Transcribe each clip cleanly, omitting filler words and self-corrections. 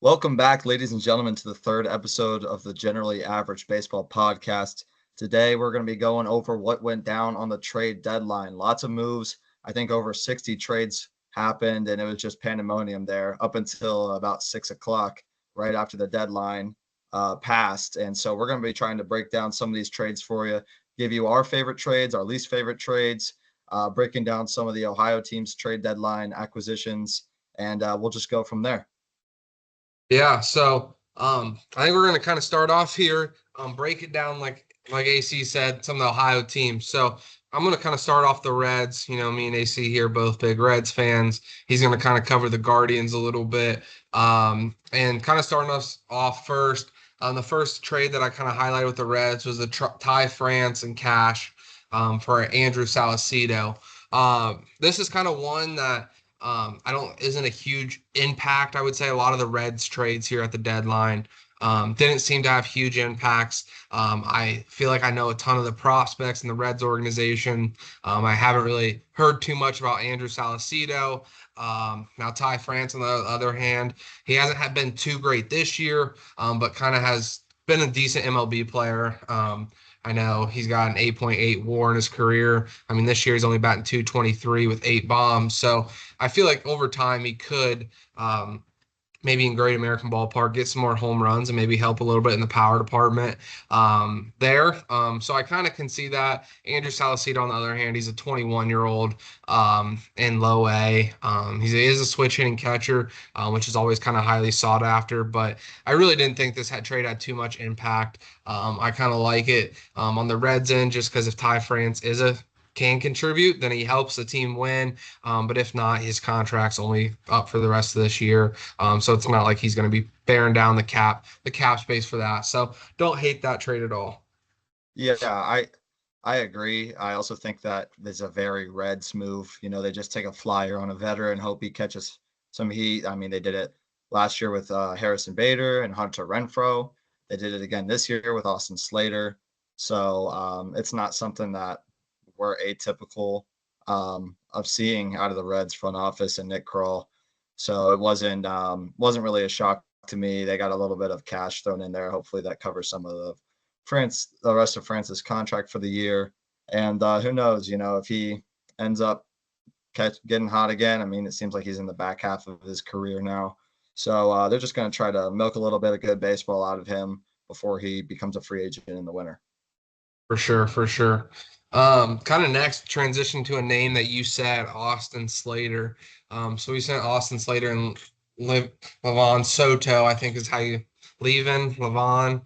Welcome back, ladies and gentlemen, to the third episode of the Generally Average Baseball Podcast. Today, we're going to be going over what went down on the trade deadline. Lots of moves. I think over 60 trades happened, and it was just pandemonium there up until about 6 o'clock, right after the deadline passed. And so we're going to be trying to break down some of these trades for you, give you our favorite trades, our least favorite trades, breaking down some of the Ohio teams' trade deadline acquisitions, and we'll just go from there. I think we're going to kind of start off here, break it down like AC said, some of the Ohio teams. So I'm going to kind of start off the Reds. You know, me and AC here, both big Reds fans. He's going to kind of cover the Guardians a little bit, and kind of starting us off first. The first trade that I kind of highlighted with the Reds was the Ty France and cash for Andrew Salcedo. This is kind of one that I don't isn't a huge impact. I would say a lot of the Reds trades here at the deadline didn't seem to have huge impacts. I feel like I know a ton of the prospects in the Reds organization. I haven't really heard too much about Andrew Salcedo. Now Ty France, on the other hand, he hasn't been too great this year, but kind of has been a decent MLB player. I know he's got an 8.8 WAR in his career. I mean, this year he's only batting 223 with 8 bombs. So I feel like over time he could maybe in Great American Ballpark get some more home runs and maybe help a little bit in the power department there. So I kind of can see that. Andrew Salcedo, on the other hand, he's a 21-year-old in low A. He is a switch hitting catcher, which is always kind of highly sought after. But I really didn't think this trade had too much impact. I kind of like it on the Reds end just because if Ty France can contribute, then he helps the team win. But if not, his contract's only up for the rest of this year. So it's not like he's going to be bearing down the cap space for that. So don't hate that trade at all. Yeah, I agree. I also think that there's a very Reds move. You know, they just take a flyer on a veteran, hope he catches some heat. I mean, they did it last year with Harrison Bader and Hunter Renfroe. They did it again this year with Austin Slater. So it's not something that we're atypical of seeing out of the Reds front office and Nick Kroll. So it wasn't really a shock to me. They got a little bit of cash thrown in there. Hopefully that covers some of the rest of France's contract for the year. And who knows, you know, if he ends up getting hot again. I mean, it seems like he's in the back half of his career now. So they're just going to try to milk a little bit of good baseball out of him before he becomes a free agent in the winter. For sure, for sure. Kind of next, transition to a name that you said, Austin Slater. So we sent Austin Slater and Levon Soto, I think is how you leaving Levon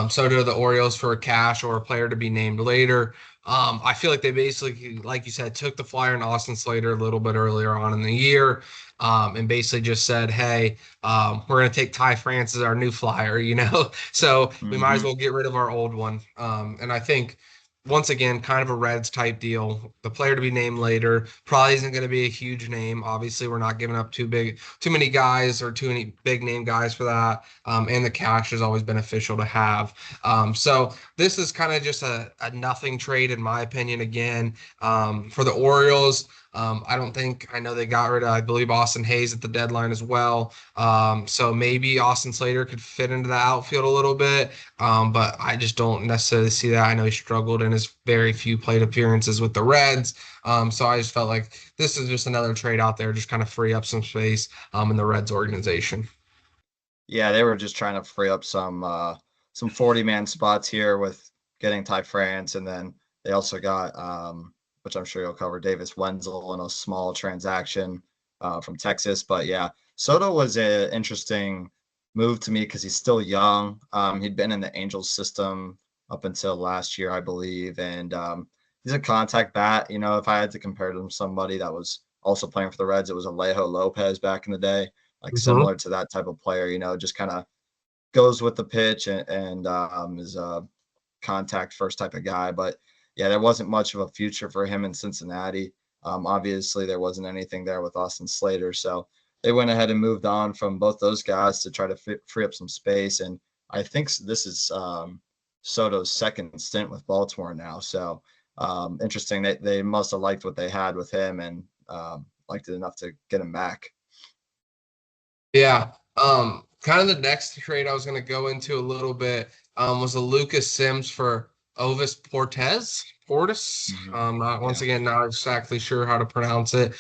Soto to the Orioles for a cash or a player to be named later. I feel like they basically, like you said, took the flyer on Austin Slater a little bit earlier on in the year, and basically just said, hey, we're going to take Ty France as our new flyer, you know? So we might as well get rid of our old one. And I think once again, kind of a Reds type deal. The player to be named later probably isn't going to be a huge name. Obviously, we're not giving up too many guys or too many big name guys for that. And the cash is always beneficial to have. So this is kind of just a nothing trade, in my opinion, again, for the Orioles. I know they got rid of, I believe, Austin Hayes at the deadline as well. So maybe Austin Slater could fit into the outfield a little bit. But I just don't necessarily see that. I know he struggled in his very few plate appearances with the Reds. So I just felt like this is just another trade out there, just kind of free up some space in the Reds organization. Yeah, they were just trying to free up some 40-man spots here with getting Ty France, and then they also got which I'm sure you'll cover, Davis Wenzel in a small transaction from Texas. But yeah, Soto was an interesting move to me because he's still young. He'd been in the Angels system up until last year, I believe, and he's a contact bat. You know, if I had to compare him to somebody that was also playing for the Reds, it was Alejo Lopez back in the day, like Mhm. similar to that type of player. You know, just kind of goes with the pitch and is a contact first type of guy. But yeah, there wasn't much of a future for him in Cincinnati. Obviously, there wasn't anything there with Austin Slater. So they went ahead and moved on from both those guys to try to free up some space. And I think this is Soto's second stint with Baltimore now. So interesting. They must have liked what they had with him and liked it enough to get him back. Yeah. Kind of the next trade I was going to go into a little bit was a Lucas Sims for Ovis Portes. Portis. Mhm. Not once Yeah. again, not exactly sure how to pronounce it.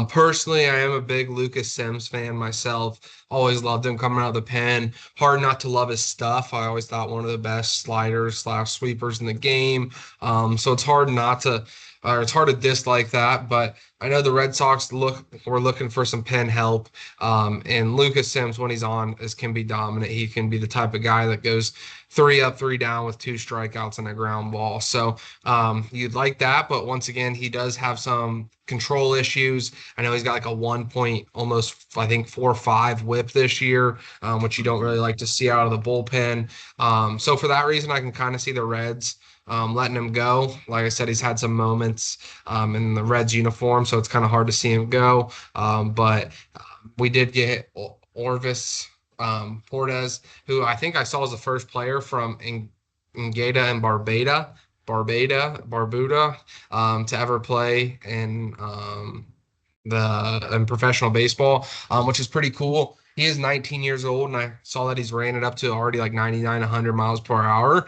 Personally, I am a big Lucas Sims fan myself. Always loved him coming out of the pen. Hard not to love his stuff. I always thought one of the best sliders slash sweepers in the game. So it's hard not to, or it's hard to dislike that. But I know the Red Sox were looking for some pen help. And Lucas Sims, when he's on, can be dominant. He can be the type of guy that goes 3 up, 3 down with 2 strikeouts and a ground ball. So you'd like that, but once again, he does have some control issues. I know he's got like a 1 point, almost I think 4.5 WHIP this year, which you don't Mhm. really like to see out of the bullpen. So for that reason, I can kind of see the Reds. Letting him go. Like I said, he's had some moments in the Reds uniform, so it's kind of hard to see him go. But we did get Orvis Portes, who I think I saw as the first player from Ngata and Barbuda, to ever play in professional baseball, which is pretty cool. He is 19 years old, and I saw that he's ran it up to already like 99, 100 miles per hour.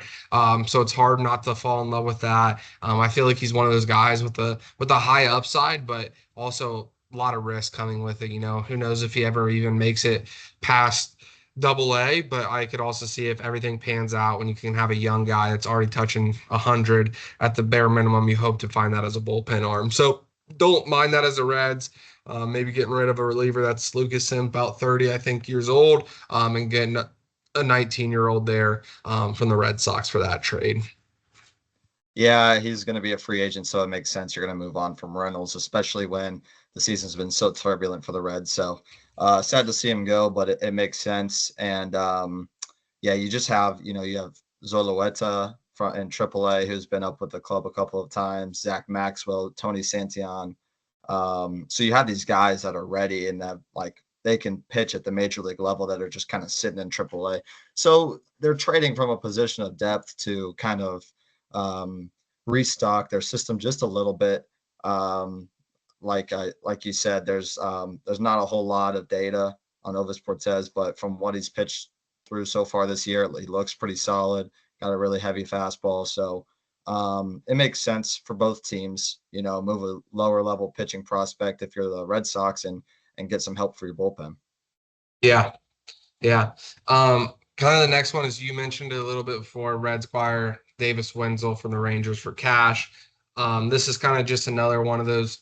So it's hard not to fall in love with that. I feel like he's one of those guys with a high upside, but also a lot of risk coming with it. You know, who knows if he ever even makes it past double A, but I could also see if everything pans out when you can have a young guy that's already touching 100 at the bare minimum, you hope to find that as a bullpen arm. So don't mind that as a Reds. Maybe getting rid of a reliever that's Lucas Sim, about 30, I think, years old, and getting a 19-year-old there from the Red Sox for that trade. Yeah, he's going to be a free agent, so it makes sense. You're going to move on from Reynolds, especially when the season's been so turbulent for the Reds. So sad to see him go, but it makes sense. And yeah, you just have, you have Zolueta from in AAA, who's been up with the club a couple of times, Zach Maxwell, Tony Santillan. So you have these guys that are ready and that like they can pitch at the major league level that are just kind of sitting in AAA. So they're trading from a position of depth to kind of um, restock their system just a little bit. Um, like you said, there's not a whole lot of data on Ovis Portes, but from what he's pitched through so far this year, he looks pretty solid. Got a really heavy fastball, so it makes sense for both teams. Move a lower level pitching prospect if you're the Red Sox and get some help for your bullpen. Yeah, yeah. Kind of the next one is you mentioned it a little bit before. Reds acquire Davis Wenzel from the Rangers for cash. This is kind of just another one of those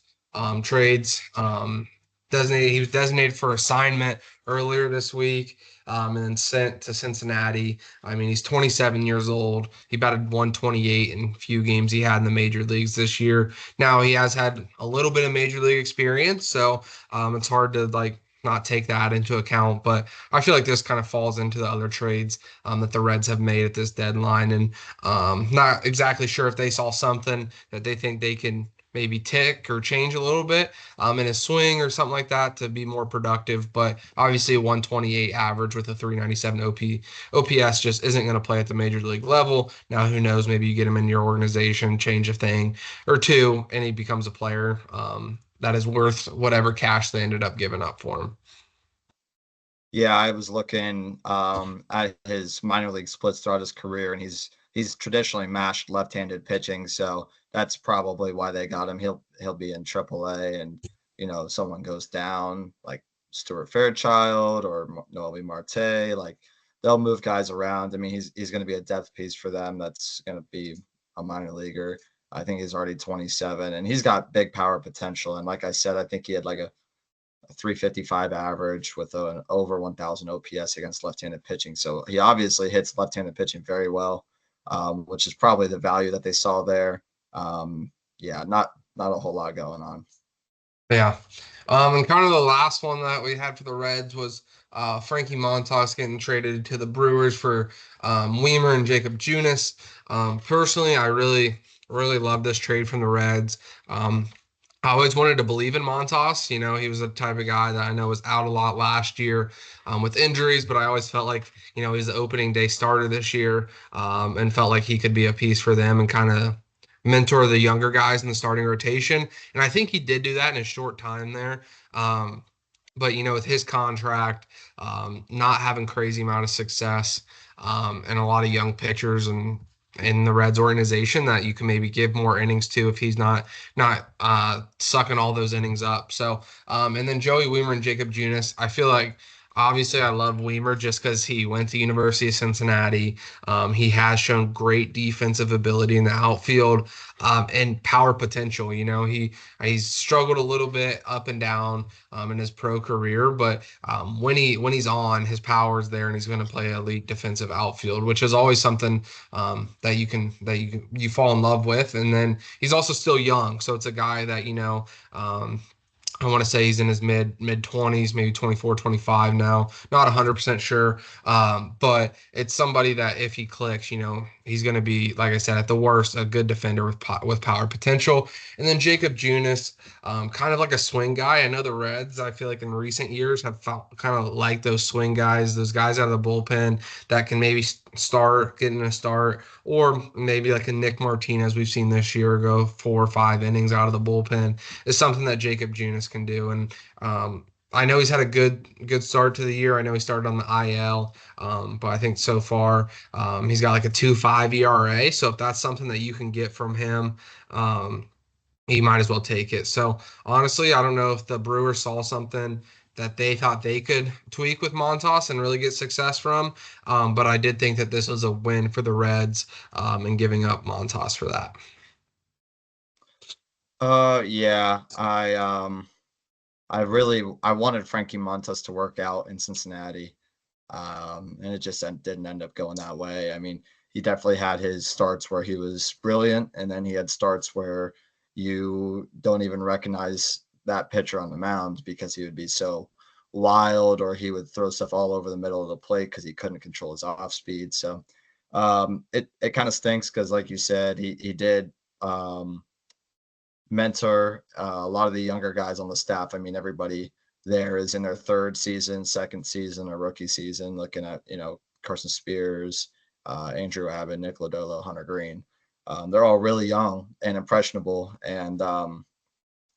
trades. He was designated for assignment earlier this week, and then sent to Cincinnati. I mean, he's 27 years old. He batted 128 in a few games he had in the major leagues this year. Now he has had a little bit of major league experience, so it's hard to like not take that into account. But I feel like this kind of falls into the other trades that the Reds have made at this deadline, and not exactly sure if they saw something that they think they can maybe tick or change a little bit in his swing or something like that to be more productive. But obviously, a 128 average with a 397 OPS just isn't going to play at the major league level. Now, who knows? Maybe you get him in your organization, change a thing or two, and he becomes a player that is worth whatever cash they ended up giving up for him. Yeah, I was looking at his minor league splits throughout his career, and he's traditionally mashed left-handed pitching, so that's probably why they got him. He'll be in AAA, and if someone goes down like Stuart Fairchild or Noel Marte, like they'll move guys around. I mean, he's going to be a depth piece for them. That's going to be a minor leaguer. I think he's already 27, and he's got big power potential. And like I said, I think he had like a 355 average with an over 1,000 OPS against left-handed pitching. So he obviously hits left-handed pitching very well, which is probably the value that they saw there. Yeah, not a whole lot going on. Yeah. And kind of the last one that we had for the Reds was Frankie Montas getting traded to the Brewers for Weimer and Jacob Junis. Personally, I really, really love this trade from the Reds. I always wanted to believe in Montas. You know, he was the type of guy that I know was out a lot last year with injuries, but I always felt like, he was the opening day starter this year and felt like he could be a piece for them and kind of mentor the younger guys in the starting rotation. And I think he did do that in a short time there. Um, But with his contract, not having crazy amount of success, and a lot of young pitchers and in the Reds organization that you can maybe give more innings to if he's not sucking all those innings up. So and then Joey Weimer and Jacob Junis, I feel like obviously I love Weimer just because he went to University of Cincinnati. He has shown great defensive ability in the outfield, and power potential. He's struggled a little bit up and down in his pro career, but when he's on, his power is there, and he's going to play elite defensive outfield, which is always something that you fall in love with. And then he's also still young, so it's a guy that I want to say he's in his mid 20s, maybe 24, 25 now. Not 100% sure. But it's somebody that if he clicks, he's going to be, like I said, at the worst, a good defender with power potential. And then Jacob Junis, kind of like a swing guy. I know the Reds, I feel like in recent years have felt kind of like those swing guys, those guys out of the bullpen that can maybe getting a start, or maybe like a Nick Martinez we've seen this year go 4 or 5 innings out of the bullpen is something that Jacob Junis can do. And I know he's had a good start to the year. I know he started on the IL, but I think so far he's got like a 2.5 ERA. So if that's something that you can get from him, you might as well take it. So honestly, I don't know if the Brewers saw something that they thought they could tweak with Montas and really get success from. But I did think that this was a win for the Reds, and giving up Montas for that. Yeah, I wanted Frankie Montas to work out in Cincinnati. And it just didn't end up going that way. I mean, he definitely had his starts where he was brilliant, and then he had starts where you don't even recognize that pitcher on the mound because he would be so wild, or he would throw stuff all over the middle of the plate because he couldn't control his off speed. So it kind of stinks because, like you said, he did mentor a lot of the younger guys on the staff. I mean, everybody there is in their third season, second season, or rookie season. Looking at Carson Spears, Andrew Abbott, Nick Lodolo, Hunter Green. They're all really young and impressionable, and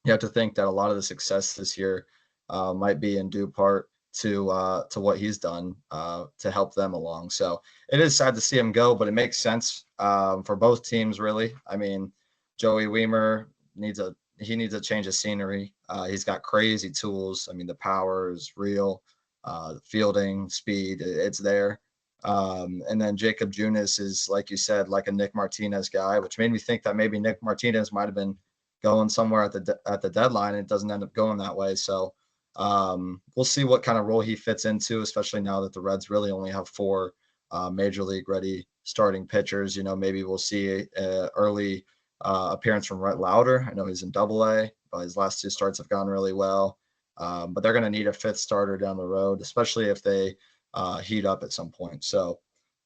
you have to think that a lot of the success this year might be in due part to what he's done to help them along. So it is sad to see him go, but it makes sense for both teams, really. I mean, Joey Weimer needs a change of scenery. He's got crazy tools. I mean, the power is real. Fielding, speed, it's there. And then Jacob Junis is, like you said, like a Nick Martinez guy, which made me think that maybe Nick Martinez might have been going somewhere at the deadline, and it doesn't end up going that way. So we'll see what kind of role he fits into, especially now that the Reds really only have 4 major league ready starting pitchers. Maybe we'll see a early appearance from Rhett Lauder. I know he's in Double-A, but his last 2 starts have gone really well. But they're going to need a 5th starter down the road, especially if they heat up at some point. So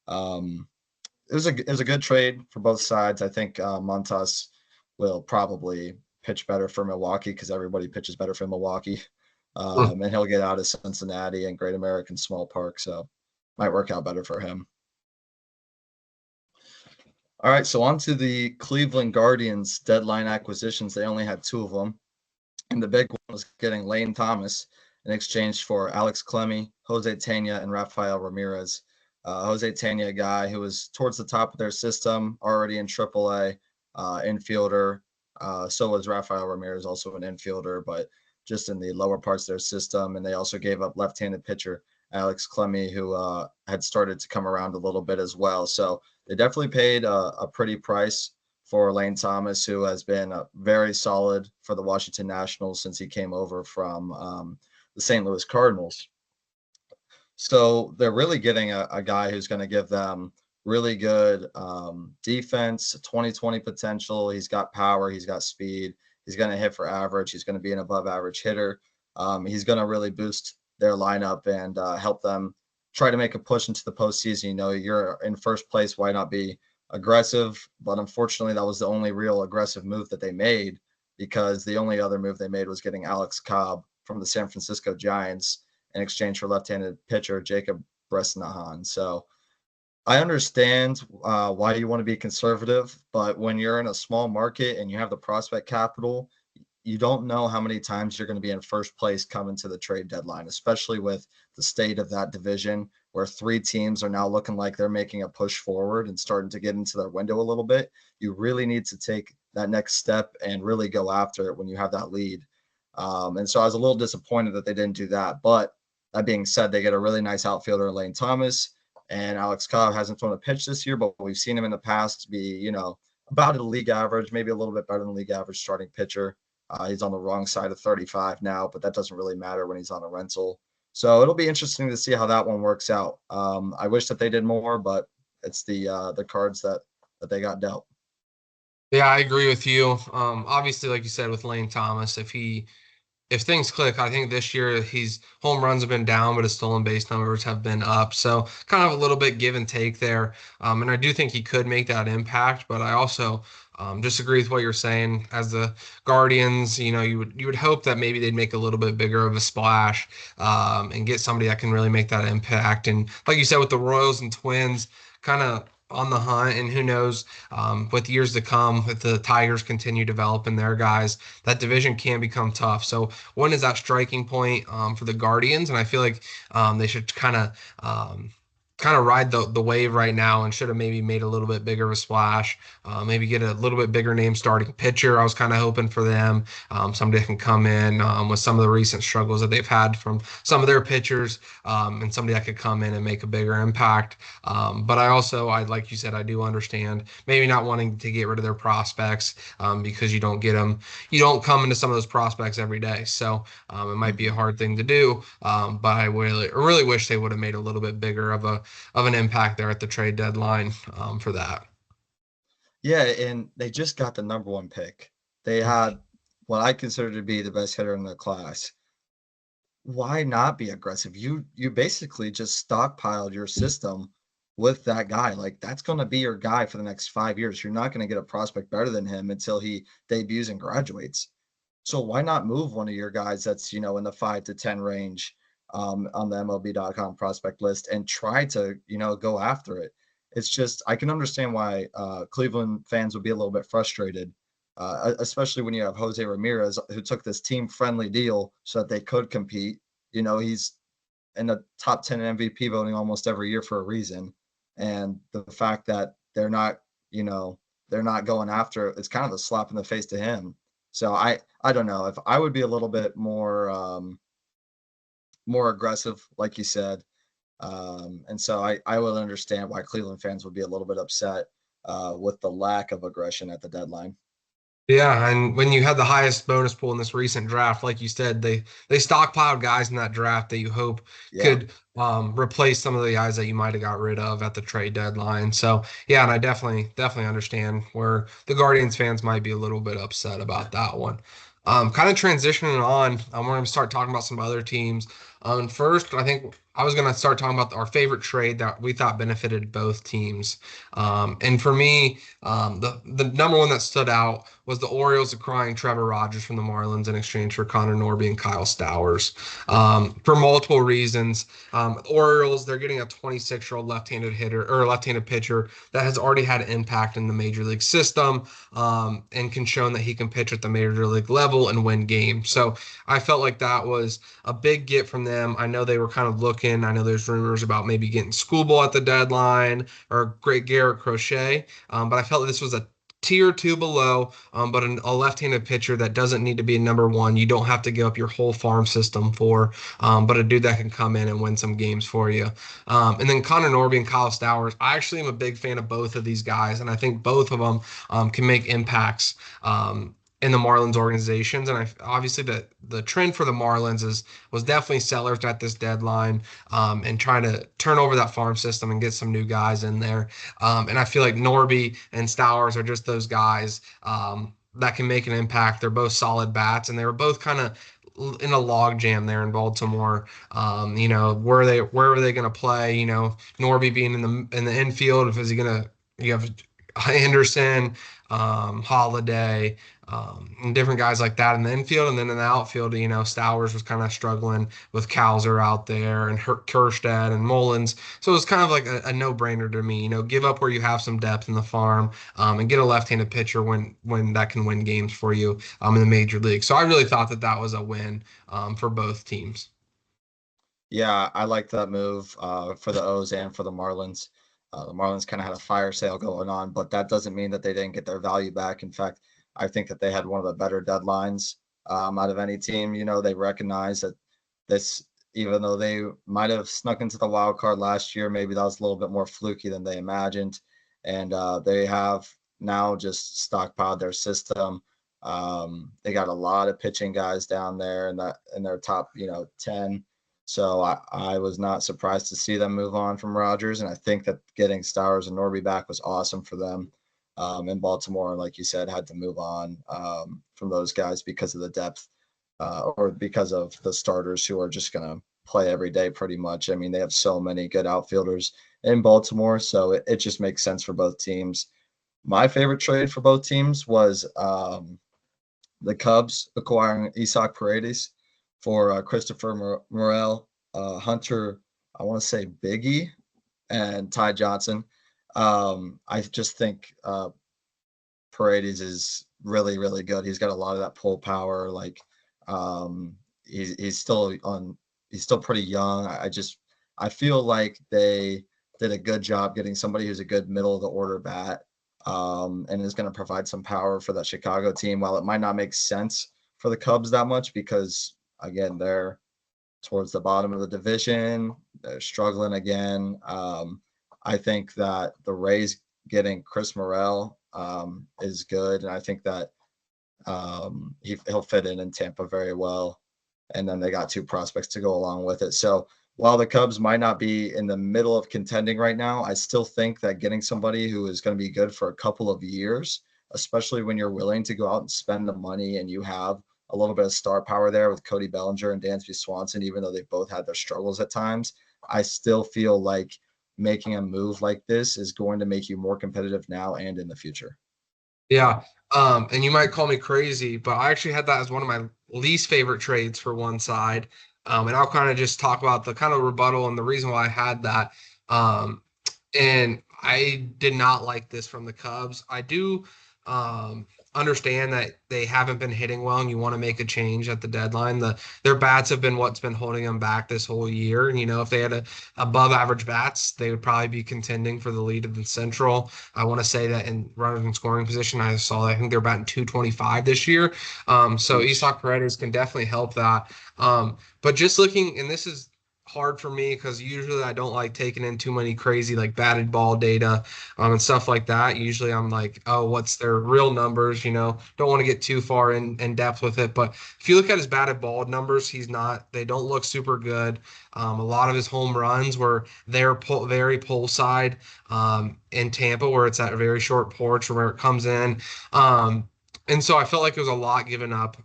it was a good trade for both sides. I think Montas will probably pitch better for Milwaukee because everybody pitches better for Milwaukee. And he'll get out of Cincinnati and Great American Small Park, so might work out better for him. All right, so on to the Cleveland Guardians deadline acquisitions. They only had 2 of them, and the big one was getting Lane Thomas in exchange for Alex Clemmie, Jose Tena, and Rafael Ramirez. Jose Tena, a guy who was towards the top of their system, already in AAA, infielder. So was Rafael Ramirez, also an infielder, but just in the lower parts of their system. And they also gave up left-handed pitcher Alex Clemmie, who had started to come around a little bit as well. So they definitely paid a pretty price for Lane Thomas, who has been very solid for the Washington Nationals since he came over from the St. Louis Cardinals. So they're really getting a guy who's going to give them really good defense, 2020 potential. He's got power. He's got speed. He's going to hit for average. He's going to be an above average hitter. He's going to really boost their lineup and help them try to make a push into the postseason. You're in first place. Why not be aggressive? But unfortunately, that was the only real aggressive move that they made, because the only other move they made was getting Alex Cobb from the San Francisco Giants in exchange for left-handed pitcher Jacob Bresnahan. So I understand why you want to be conservative, but when you're in a small market and you have the prospect capital, you don't know how many times you're going to be in first place coming to the trade deadline, especially with the state of that division where three teams are now looking like they're making a push forward and starting to get into their window a little bit. You really need to take that next step and really go after it when you have that lead. And so I was a little disappointed that they didn't do that. But that being said, they get a really nice outfielder, Lane Thomas, and Alex Cobb hasn't thrown a pitch this year, but we've seen him in the past be, about a league average, maybe a little bit better than league average starting pitcher. He's on the wrong side of 35 now, but that doesn't really matter when he's on a rental. So it'll be interesting to see how that one works out. I wish that they did more, but it's the cards that they got dealt. Yeah, I agree with you. Obviously, like you said, with Lane Thomas, if things click, I think this year he's home runs have been down, but his stolen base numbers have been up. So kind of a little bit give and take there. And I do think he could make that impact, but I also disagree with what you're saying. As the Guardians, you would hope that maybe they'd make a little bit bigger of a splash and get somebody that can really make that impact. And like you said, with the Royals and Twins, kind of on the hunt, and who knows, with years to come, if the Tigers continue developing their guys, that division can become tough. So when is that striking point for the Guardians? And I feel like they should kind of ride the wave right now and should have maybe made a little bit bigger of a splash, maybe get a little bit bigger name starting pitcher. I was kind of hoping for them. Somebody that can come in with some of the recent struggles that they've had from some of their pitchers, and somebody that could come in and make a bigger impact. But like you said, I do understand maybe not wanting to get rid of their prospects because you don't get them, you don't come into some of those prospects every day. So it might be a hard thing to do. But I really wish they would have made a little bit bigger of an impact there at the trade deadline for that. Yeah, and they just got the number one pick. They had what I consider to be the best hitter in the class. Why not be aggressive? You basically just stockpiled your system with that guy. Like that's going to be your guy for the next 5 years. You're not going to get a prospect better than him until he debuts and graduates. So why not move one of your guys that's in the 5 to 10 range on the MLB.com prospect list and try to go after it? It's just I can understand why Cleveland fans would be a little bit frustrated, especially when you have Jose Ramirez who took this team friendly deal so that they could compete. He's in the top 10 MVP voting almost every year for a reason, and the fact that they're not going after it, it's kind of a slap in the face to him. So I don't know if I would be a little bit more aggressive, like you said. And so I would understand why Cleveland fans would be a little bit upset with the lack of aggression at the deadline. Yeah, and when you had the highest bonus pool in this recent draft, like you said, they stockpiled guys in that draft that you hope Yeah. could replace some of the guys that you might have got rid of at the trade deadline. So yeah, and I definitely understand where the Guardians fans might be a little bit upset about that one. Kind of transitioning on, we're going to start talking about some other teams. First, I think I was going to start talking about our favorite trade that we thought benefited both teams. And for me, the number one that stood out was the Orioles acquiring Trevor Rogers from the Marlins in exchange for Connor Norby and Kyle Stowers, for multiple reasons. Orioles, they're getting a 26-year-old left-handed hitter or left-handed pitcher that has already had an impact in the major league system, and can show that he can pitch at the major league level and win games. So I felt like that was a big get from them. I know they were kind of looking. I know there's rumors about maybe getting Schoolball at the deadline or great Garrett Crochet, but I felt this was a tier two below, but a left-handed pitcher that doesn't need to be a number one. You don't have to give up your whole farm system for, but a dude that can come in and win some games for you. And then Connor Norby and Kyle Stowers. I actually am a big fan of both of these guys, and I think both of them can make impacts in the Marlins organizations. And obviously the trend for the Marlins was definitely sellers at this deadline, and trying to turn over that farm system and get some new guys in there. And I feel like Norby and Stowers are just those guys that can make an impact. They're both solid bats, and they were both kind of in a log jam there in Baltimore. Where are they going to play? Norby being in the infield, is he going to? You have Anderson, Holiday, and different guys like that in the infield. And then in the outfield, Stowers was kind of struggling with Cowser out there and Kerstead and Mullins. So it was kind of like a no-brainer to me. Give up where you have some depth in the farm, and get a left-handed pitcher when that can win games for you in the major league. So I really thought that was a win for both teams. Yeah, I like that move for the O's and for the Marlins. The Marlins kind of had a fire sale going on, but that doesn't mean that they didn't get their value back. In fact, I think that they had one of the better deadlines out of any team. They recognize that this, even though they might have snuck into the wild card last year, maybe that was a little bit more fluky than they imagined. And they have now just stockpiled their system. They got a lot of pitching guys down there in their top, 10. So I was not surprised to see them move on from Rodgers, and I think that getting Stowers and Norby back was awesome for them. In Baltimore, like you said, had to move on from those guys because of the depth or because of the starters who are just going to play every day pretty much. I mean, they have so many good outfielders in Baltimore, so it just makes sense for both teams. My favorite trade for both teams was the Cubs acquiring Isaac Paredes for Christopher Morel, Hunter, I want to say Biggie, and Ty Johnson. I just think Paredes is really, really good. He's got a lot of that pull power. Like he's still on. He's still pretty young. I feel like they did a good job getting somebody who's a good middle of the order bat and is going to provide some power for that Chicago team. While it might not make sense for the Cubs that much because again they're towards the bottom of the division, they're struggling again. I think that the Rays getting Chris Morel is good, and I think that he'll fit in Tampa very well. And then they got two prospects to go along with it. So while the Cubs might not be in the middle of contending right now, I still think that getting somebody who is going to be good for a couple of years, especially when you're willing to go out and spend the money and you have a little bit of star power there with Cody Bellinger and Dansby Swanson, even though they both had their struggles at times, I still feel like making a move like this is going to make you more competitive now and in the future. Yeah. And you might call me crazy, but I actually had that as one of my least favorite trades for one side. And I'll kind of just talk about the kind of rebuttal and the reason why I had that. And I did not like this from the Cubs. I do understand that they haven't been hitting well and you want to make a change at the deadline. Their bats have been what's been holding them back this whole year. And, if they had above average bats, they would probably be contending for the lead of the Central. I want to say that in runners in scoring position, I think they're batting 225 this year. So Isak Paredes can definitely help that. But just looking, and this is hard for me because usually I don't like taking in too many crazy like batted ball data and stuff like that. Usually I'm like, oh, what's their real numbers? Don't want to get too far in depth with it. But if you look at his batted ball numbers, they don't look super good. A lot of his home runs were very pull side in Tampa, where it's at a very short porch where it comes in. And so I felt like it was a lot given up.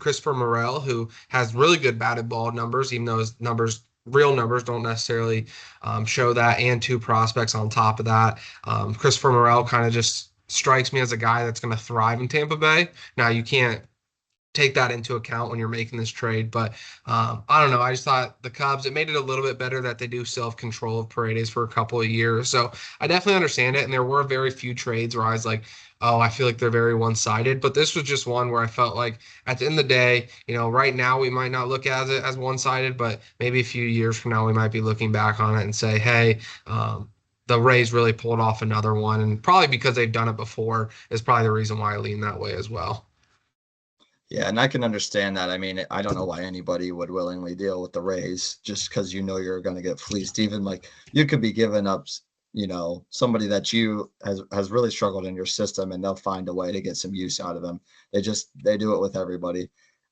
Christopher Morel, who has really good batted ball numbers, even though his real numbers don't necessarily show that, and two prospects on top of that. Christopher Morel kind of just strikes me as a guy that's going to thrive in Tampa Bay. Now, you can't take that into account when you're making this trade. But I don't know. I just thought the Cubs, it made it a little bit better that they do self-control of Paredes for a couple of years. So I definitely understand it. And there were very few trades where I was like, oh, I feel like they're very one-sided. But this was just one where I felt like at the end of the day, right now we might not look at it as one-sided, but maybe a few years from now we might be looking back on it and say, hey, the Rays really pulled off another one. And probably because they've done it before is probably the reason why I lean that way as well. Yeah, and I can understand that. I mean, I don't know why anybody would willingly deal with the Rays just because you're going to get fleeced. Even like you could be giving up, somebody that you has really struggled in your system, and they'll find a way to get some use out of them. They do it with everybody.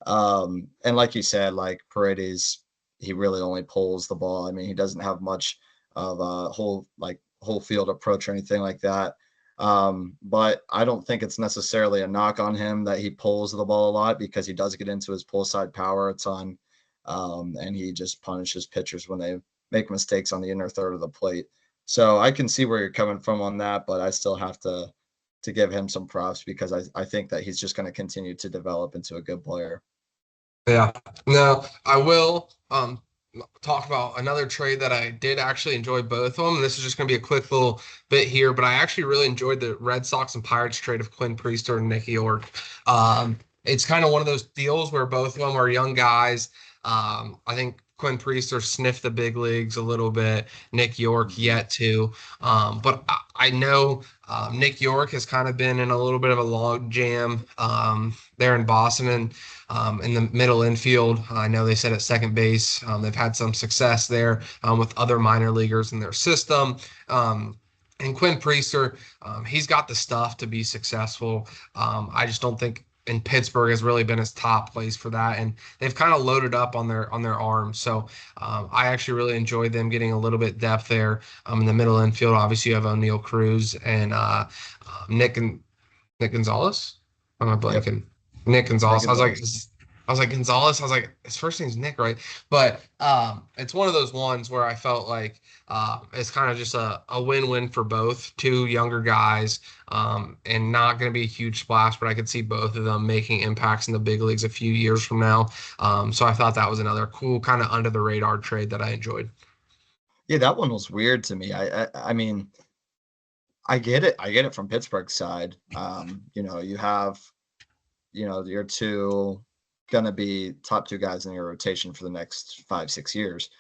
And like you said, like Paredes, he really only pulls the ball. I mean, he doesn't have much of a whole field approach or anything like that. But I don't think it's necessarily a knock on him that he pulls the ball a lot because he does get into his pull side power a ton. And he just punishes pitchers when they make mistakes on the inner third of the plate. So I can see where you're coming from on that, but I still have to to give him some props because I think that he's just going to continue to develop into a good player. Yeah. No, I will talk about another trade that I did actually enjoy both of them. This is just going to be a quick little bit here, but I actually really enjoyed the Red Sox and Pirates trade of Quinn Priester and Nick York. It's kind of one of those deals where both of them are young guys. I think Quinn Priester sniffed the big leagues a little bit. Nick York Mhm. yet to. But I know Nick York has kind of been in a little bit of a log jam there in Boston, and in the middle infield. I know they said at second base. They've had some success there with other minor leaguers in their system. And Quinn Priester, he's got the stuff to be successful. I just don't think in Pittsburgh has really been his top place for that, and they've kind of loaded up on their arms. So I actually really enjoyed them getting a little bit depth there in the middle infield. Obviously, you have O'Neill Cruz and Nick and Nick Gonzalez. Am I Yep. blanking? Nick Nick Gonzalez. Gonzalez. I was like Gonzalez. I was like, his first name's Nick, right? But it's one of those ones where I felt like it's kind of just a win-win for both two younger guys, and not going to be a huge splash, but I could see both of them making impacts in the big leagues a few years from now. So I thought that was another cool kind of under the radar trade that I enjoyed. Yeah, that one was weird to me. I mean, I get it. I get it from Pittsburgh's side. You have, your two gonna be top two guys in your rotation for the next 5, 6 years.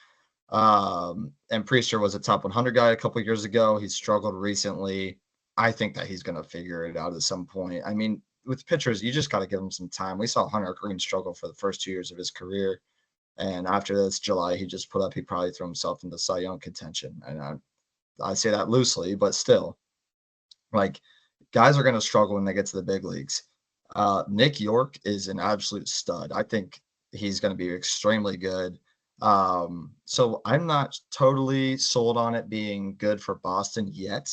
And Priester was a top 100 guy a couple years ago. He's struggled recently. I think that he's gonna figure it out at some point. I mean, with pitchers, you just got to give him some time. We saw Hunter Green struggle for the first 2 years of his career, and after this July, he probably threw himself into Cy Young contention. And I say that loosely, but still, like, guys are going to struggle when they get to the big leagues. Nick York is an absolute stud. I think he's going to be extremely good. So I'm not totally sold on it being good for Boston yet.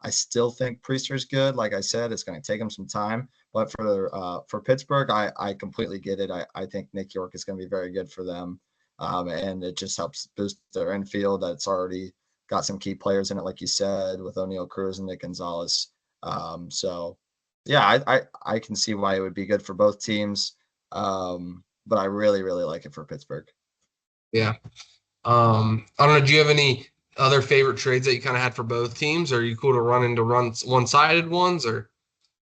I still think Priester's good. Like I said, it's going to take him some time. But for Pittsburgh, I completely get it. I think Nick York is going to be very good for them, and it just helps boost their infield that's already got some key players in it, like you said, with O'Neill Cruz and Nick Gonzalez. So yeah, I can see why it would be good for both teams. But I really, really like it for Pittsburgh. Yeah. I don't know. Do you have any other favorite trades that you kind of had for both teams? Or are you cool to run into one-sided ones or?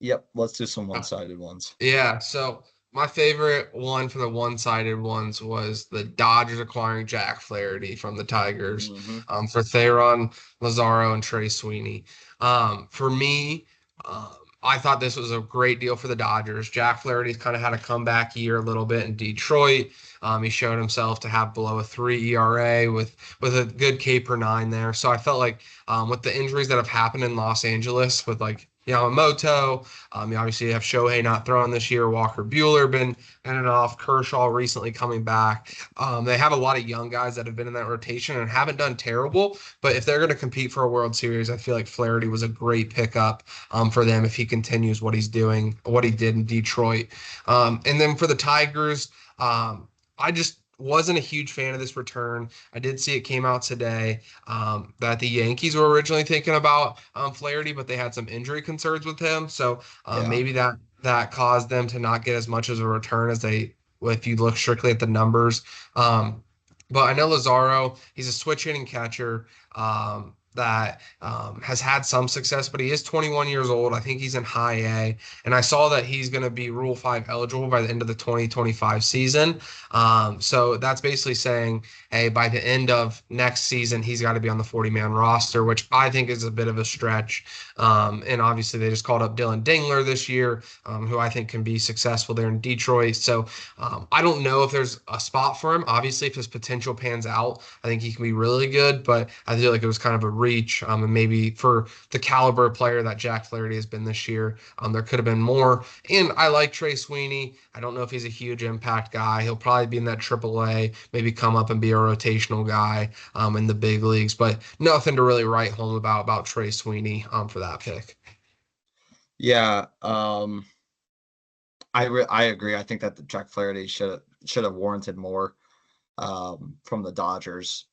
Yep, let's do some one-sided ones. Yeah. So my favorite one for the one-sided ones was the Dodgers acquiring Jack Flaherty from the Tigers Hmm. for Theron Lazaro and Trey Sweeney. For me, um, I thought this was a great deal for the Dodgers. Jack Flaherty's kind of had a comeback year a little bit in Detroit. He showed himself to have below a 3 ERA with a good K per nine there. So I felt like with the injuries that have happened in Los Angeles with like Yamamoto, you obviously have Shohei not throwing this year. Walker Bueller been in and off. Kershaw recently coming back. They have a lot of young guys that have been in that rotation and haven't done terrible. But if they're going to compete for a World Series, I feel like Flaherty was a great pickup for them if he continues what he's doing, what he did in Detroit. And then for the Tigers, I just wasn't a huge fan of this return. I did see it came out today that the Yankees were originally thinking about Flaherty, but they had some injury concerns with him. So Yeah. maybe that caused them to not get as much as a return as they, if you look strictly at the numbers. But I know Lazaro, he's a switch hitting catcher. That has had some success, but he is 21 years old. I think he's in high A. And I saw that he's going to be Rule 5 eligible by the end of the 2025 season. So that's basically saying, hey, by the end of next season, he's got to be on the 40-man roster, which I think is a bit of a stretch. And obviously, they just called up Dylan Dingler this year, who I think can be successful there in Detroit. So I don't know if there's a spot for him. Obviously, if his potential pans out, I think he can be really good, but I feel like it was kind of a reach. And maybe for the caliber of player that Jack Flaherty has been this year, there could have been more. And I like Trey Sweeney. I don't know if he's a huge impact guy. He'll probably be in that AAA, maybe come up and be a rotational guy in the big leagues, but nothing to really write home about Trey Sweeney for that pick. Yeah. I agree. I think that the Jack Flaherty should have warranted more from the Dodgers.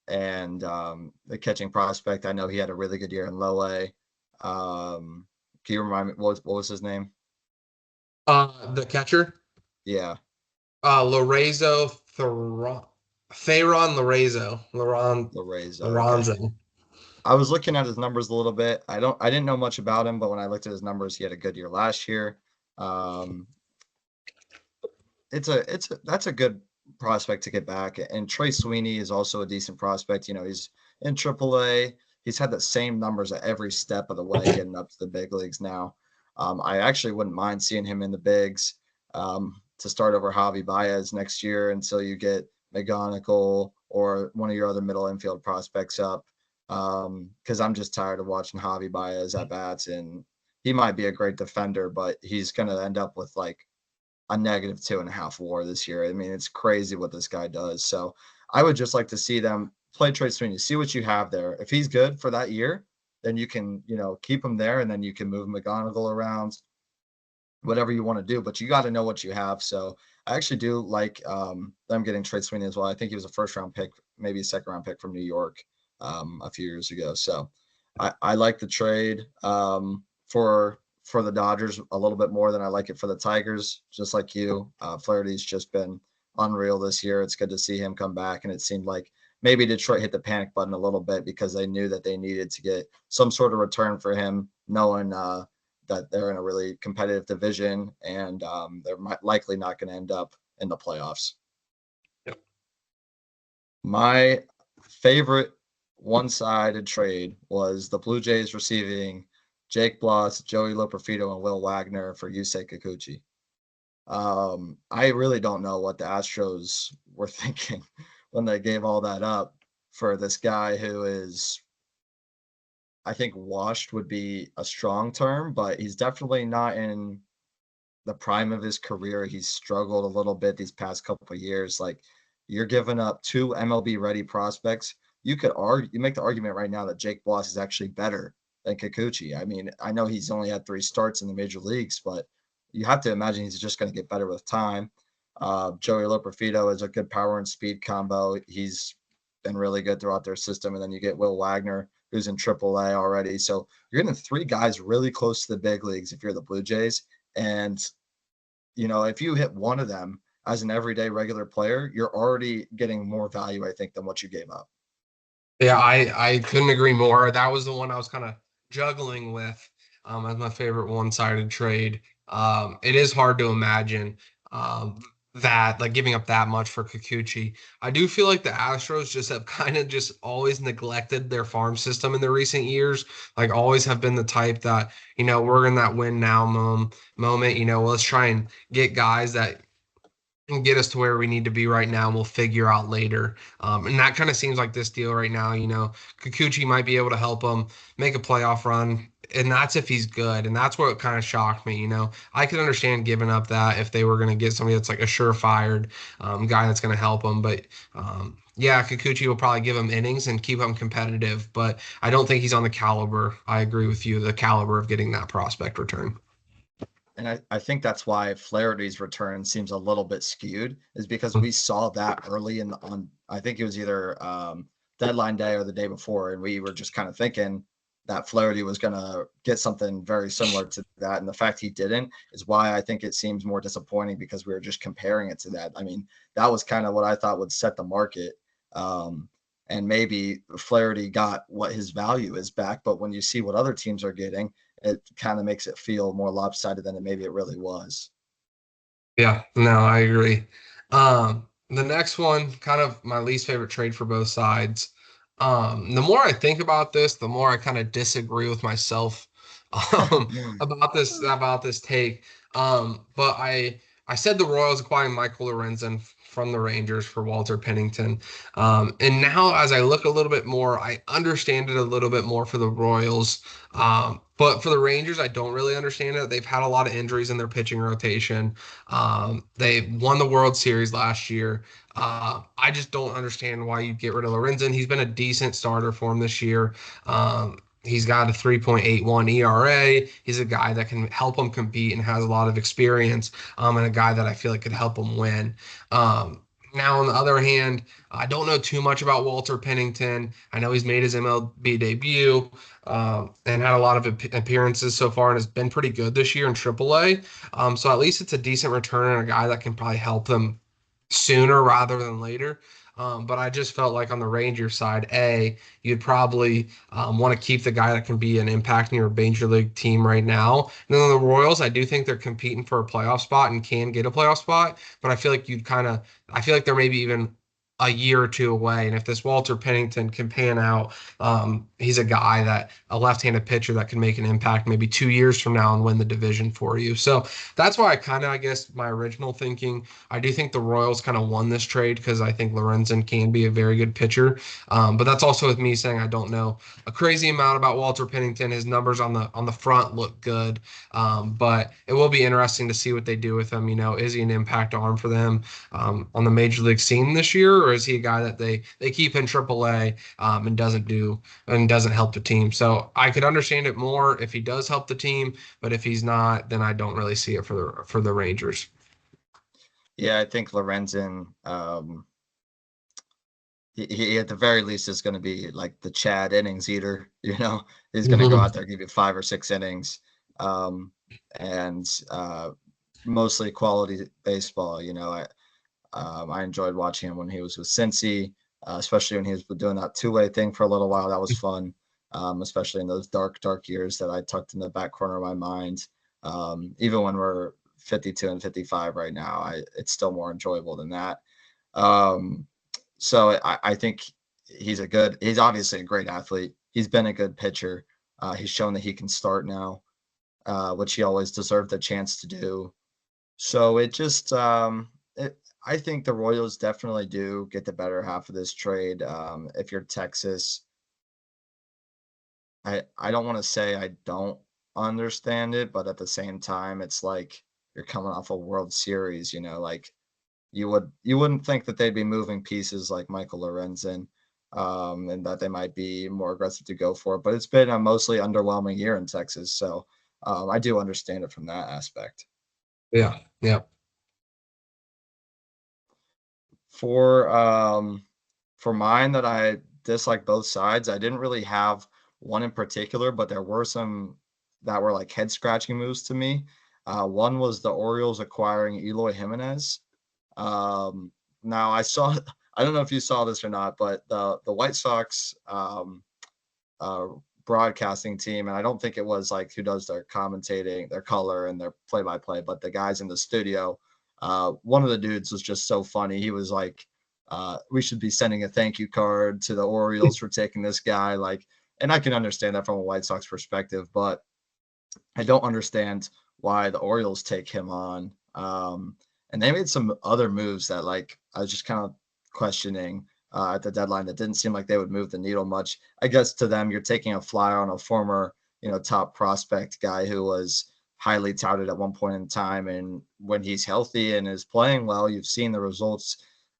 And the catching prospect, I know he had a really good year in low A. Can you remind me what was his name? The catcher, Yeah, Lorenzo Theron Lorenzo. Okay. Lorenzo. I was looking at his numbers a little bit. I didn't know much about him, but when I looked at his numbers, he had a good year last year. Um, it's a that's a good prospect to get back. And Trey Sweeney is also a decent prospect. You know, he's in AAA. He's had the same numbers at every step of the way, getting up to the big leagues now. I actually wouldn't mind seeing him in the bigs to start over Javi Baez next year until you get McGonigal or one of your other middle infield prospects up. Because I'm just tired of watching Javi Baez at bats, and he might be a great defender, but he's going to end up with like a -2.5 WAR this year. I mean, it's crazy what this guy does. So I would just like to see them play Trey Sweeney, see what you have there. If he's good for that year, then you can, keep him there, and then you can move McGonigal around, whatever you want to do. But you got to know what you have. So I actually do like them getting Trey Sweeney as well. I think he was a first round pick, maybe a second round pick from New York a few years ago. So I like the trade for the Dodgers a little bit more than I like it for the Tigers. Just like you, Flaherty's just been unreal this year. It's good to see him come back, and it seemed like maybe Detroit hit the panic button a little bit because they knew that they needed to get some sort of return for him, knowing that they're in a really competitive division, and they're likely not going to end up in the playoffs. Yep. My favorite one-sided trade was the Blue Jays receiving Jake Bloss, Joey Loperfido, and Will Wagner for Yusei Kikuchi. I really don't know what the Astros were thinking when they gave all that up for this guy who is, I think, washed would be a strong term, but he's definitely not in the prime of his career. He's struggled a little bit these past couple of years. Like, you're giving up two MLB ready prospects. You make the argument right now that Jake Bloss is actually better than Kikuchi. I mean, I know he's only had 3 starts in the major leagues, but you have to imagine he's just going to get better with time. Joey Loperfido is a good power and speed combo. He's been really good throughout their system. And then you get Will Wagner, who's in AAA already. So you're getting 3 guys really close to the big leagues if you're the Blue Jays. And, if you hit one of them as an everyday regular player, you're already getting more value, I think, than what you gave up. Yeah, I couldn't agree more. That was the one I was kind of juggling with as my favorite one-sided trade. It is hard to imagine that like giving up that much for Kikuchi. I do feel like the Astros just have kind of just always neglected their farm system in the recent years. Like always have been the type that, we're in that win now moment, let's try and get guys that and get us to where we need to be right now, and we'll figure out later. And that kind of seems like this deal right now. Kikuchi might be able to help him make a playoff run, and that's if he's good. And that's what kind of shocked me. I could understand giving up that if they were going to get somebody that's like a surefire guy that's going to help him. But yeah, Kikuchi will probably give him innings and keep him competitive, but I don't think he's on the caliber. I agree with you, the caliber of getting that prospect return. And I think that's why Flaherty's return seems a little bit skewed, is because we saw that early I think it was either deadline day or the day before, and we were just kind of thinking that Flaherty was going to get something very similar to that. And the fact he didn't is why I think it seems more disappointing, because we were just comparing it to that. I mean, that was kind of what I thought would set the market. And maybe Flaherty got what his value is back, but when you see what other teams are getting, it kind of makes it feel more lopsided than maybe it really was. Yeah, no, I agree. The next one, kind of my least favorite trade for both sides. The more I think about this, the more I kind of disagree with myself about this take. But I said the Royals acquiring Michael Lorenzen from the Rangers for Walter Pennington. And now as I look a little bit more, I understand it a little bit more for the Royals. But for the Rangers, I don't really understand it. They've had a lot of injuries in their pitching rotation. They won the World Series last year. I just don't understand why you get rid of Lorenzen. He's been a decent starter for him this year. He's got a 3.81 ERA. He's a guy that can help him compete and has a lot of experience, and a guy that I feel like could help him win. Now, on the other hand, I don't know too much about Walter Pennington. I know he's made his MLB debut and had a lot of appearances so far and has been pretty good this year in AAA. So at least it's a decent return and a guy that can probably help them sooner rather than later. But I just felt like on the Rangers side, you'd probably want to keep the guy that can be an impact in your major league team right now. And then on the Royals, I do think they're competing for a playoff spot and can get a playoff spot. But I feel like they're maybe even a year or two away. And if this Walter Pennington can pan out, he's a left-handed pitcher that can make an impact maybe 2 years from now and win the division for you. So that's why I guess, my original thinking, I do think the Royals kind of won this trade because I think Lorenzen can be a very good pitcher. But that's also with me saying I don't know a crazy amount about Walter Pennington. His numbers on the front look good, but it will be interesting to see what they do with him. Is he an impact arm for them on the major league scene this year, or is he a guy that they keep in AAA and doesn't help the team? So I could understand it more if he does help the team, but if he's not, then I don't really see it for the Rangers. Yeah, I think Lorenzen, he at the very least is going to be like the Chad innings eater. He's going to go out there, give you 5 or 6 innings, and mostly quality baseball. I enjoyed watching him when he was with Cincy, especially when he was doing that two-way thing for a little while. That was fun, especially in those dark years that I tucked in the back corner of my mind. Even when we're 52 and 55 right now, it's still more enjoyable than that. So I think he's obviously a great athlete. He's been a good pitcher. He's shown that he can start now, which he always deserved the chance to do. So I think the Royals definitely do get the better half of this trade. If you're Texas, I don't want to say I don't understand it, but at the same time, it's like you're coming off a World Series, like you wouldn't think that they'd be moving pieces like Michael Lorenzen, and that they might be more aggressive to go for it. But it's been a mostly underwhelming year in Texas, so I do understand it from that aspect. Yeah, yeah. For for mine that I dislike both sides, I didn't really have one in particular, but there were some that were like head scratching moves to me. One was the Orioles acquiring Eloy Jimenez. Now I saw, I don't know if you saw this or not, but the White Sox uh, broadcasting team, and I don't think it was like who does their commentating, their color, and their play by play, but the guys in the studio. One of the dudes was just so funny. He was like, "We should be sending a thank you card to the Orioles for taking this guy." Like, and I can understand that from a White Sox perspective, but I don't understand why the Orioles take him on. And they made some other moves that, like, I was just kind of questioning at the deadline that didn't seem like they would move the needle much. I guess to them, you're taking a flyer on a former, top prospect guy who was highly touted at one point in time. And when he's healthy and is playing well, you've seen the results.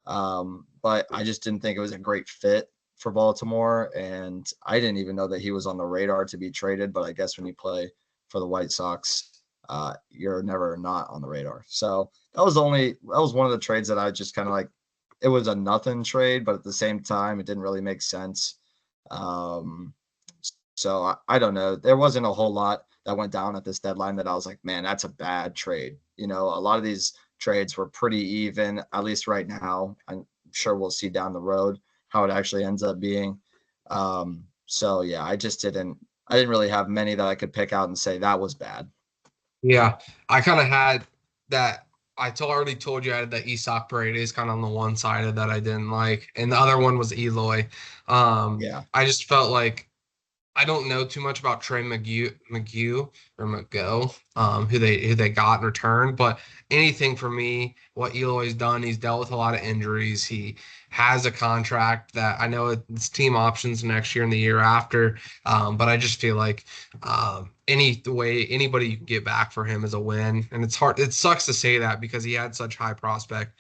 But I just didn't think it was a great fit for Baltimore. And I didn't even know that he was on the radar to be traded. But I guess when you play for the White Sox, you're never not on the radar. So that was one of the trades that I just kind of like. It was a nothing trade, but at the same time, it didn't really make sense. Um, so I don't know. There wasn't a whole lot that went down at this deadline that I was like, man, that's a bad trade. A lot of these trades were pretty even, at least right now. I'm sure we'll see down the road how it actually ends up being. So yeah, I didn't really have many that I could pick out and say that was bad. Yeah, I kind of had that. Already told you I had that Isak Paredes kind of on the one side of that I didn't like, and the other one was Eloy. Yeah. I just felt like I don't know too much about Trey McGew or McGo, who they got in return. But anything for me, what Eloy's done, he's dealt with a lot of injuries. has a contract that I know it's team options next year and the year after. But I just feel like any way anybody you can get back for him is a win. And it's hard. It sucks to say that because he had such high prospect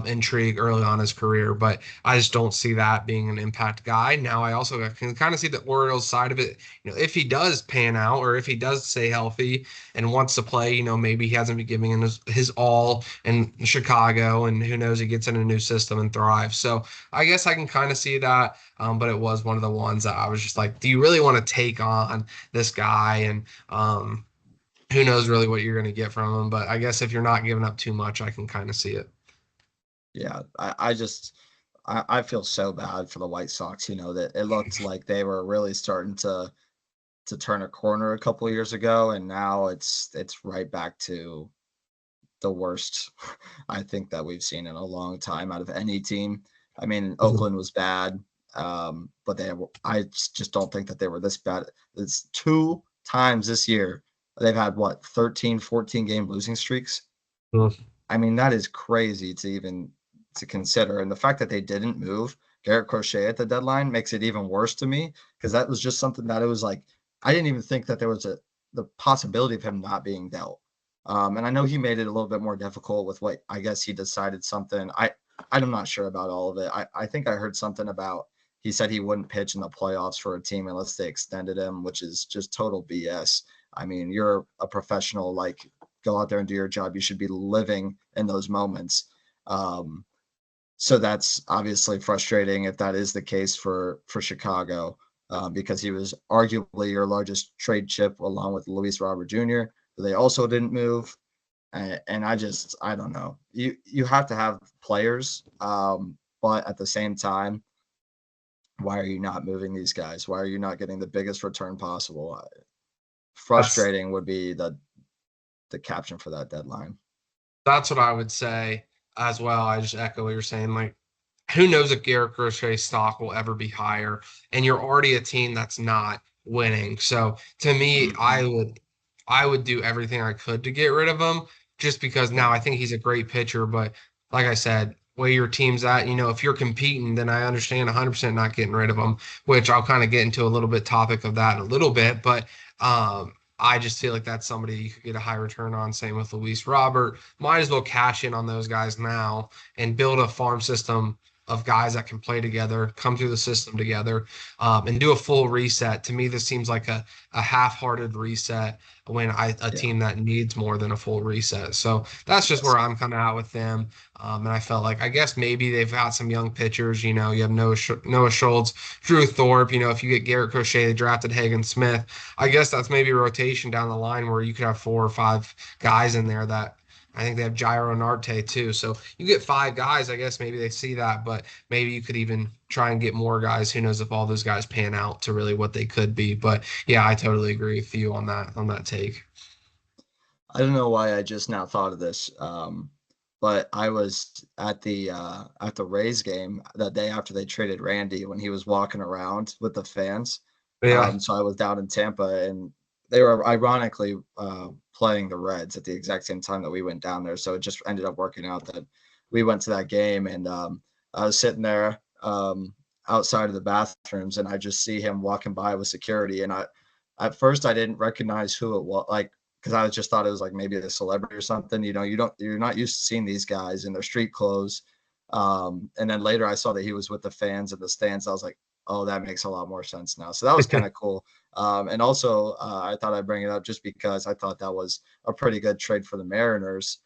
intrigue early on in his career, but I just don't see that being an impact guy. Now I also can kind of see the Orioles side of it. If he does pan out or if he does stay healthy and wants to play, maybe he hasn't been giving his all in Chicago, and who knows, he gets in a new system and thrives. So I guess I can kind of see that. But it was one of the ones that I was just like, do you really want to take on this guy? And who knows really what you're going to get from him. But I guess if you're not giving up too much, I can kind of see it. Yeah, I feel so bad for the White Sox, that it looked like they were really starting to turn a corner a couple of years ago, and now it's right back to the worst I think that we've seen in a long time out of any team. I mean, Mhm. Oakland was bad, but I just don't think that they were this bad. It's two times this year they've had what 13, 14 game losing streaks. I mean, that is crazy to even to consider. And the fact that they didn't move Garrett Crochet at the deadline makes it even worse to me because that was just something that it was like I didn't even think that there was the possibility of him not being dealt. And I know he made it a little bit more difficult with what I guess he decided something. I'm not sure about all of it. I think I heard something about he said he wouldn't pitch in the playoffs for a team unless they extended him, which is just total BS. I mean, you're a professional, like go out there and do your job. You should be living in those moments. Um, so that's obviously frustrating if that is the case for Chicago, because he was arguably your largest trade chip along with Luis Robert Jr. They also didn't move, and I don't know. You have to have players, but at the same time, why are you not moving these guys? Why are you not getting the biggest return possible? That's Frustrating would be the caption for that deadline. that's what I would say as well. I just echo what you're saying. Like, who knows if Garrett Crochet's stock will ever be higher? And you're already a team that's not winning. So to me, Mhm. I would do everything I could to get rid of him, just because Yeah, now I think he's a great pitcher. But like I said, where your team's at, if you're competing, then I understand 100% not getting rid of him, which I'll kind of get into a little bit topic of that in a little bit. But I just feel like that's somebody you could get a high return on. Same with Luis Robert. Might as well cash in on those guys now and build a farm system of guys that can play together, come through the system together, and do a full reset. To me, this seems like a half-hearted reset when a yeah. team that needs more than a full reset. So that's just Yes. where I'm kind of at with them. And I felt like I guess maybe they've got some young pitchers. You have Noah Schultz, Drew Thorpe. If you get Garrett Crochet, they drafted Hagen Smith. I guess that's maybe a rotation down the line where you could have 4 or 5 guys in there that I think they have Gyro and Arte too. So you get 5 guys. I guess maybe they see that, but maybe you could even try and get more guys. Who knows if all those guys pan out to really what they could be? But yeah, I totally agree with you on that take. I don't know why I just now thought of this, but I was at the Rays game the day after they traded Randy when he was walking around with the fans. Yeah. So I was down in Tampa, and they were ironically playing the Reds at the exact same time that we went down there. So it just ended up working out that we went to that game, and I was sitting there outside of the bathrooms, and I just see him walking by with security, and I at first I didn't recognize who it was, like because I just thought it was like maybe a celebrity or something. You're not used to seeing these guys in their street clothes. And then later I saw that he was with the fans in the stands. I was like, oh, that makes a lot more sense now. So that was kind of cool. And also, I thought I'd bring it up just because I thought that was a pretty good trade for the Mariners,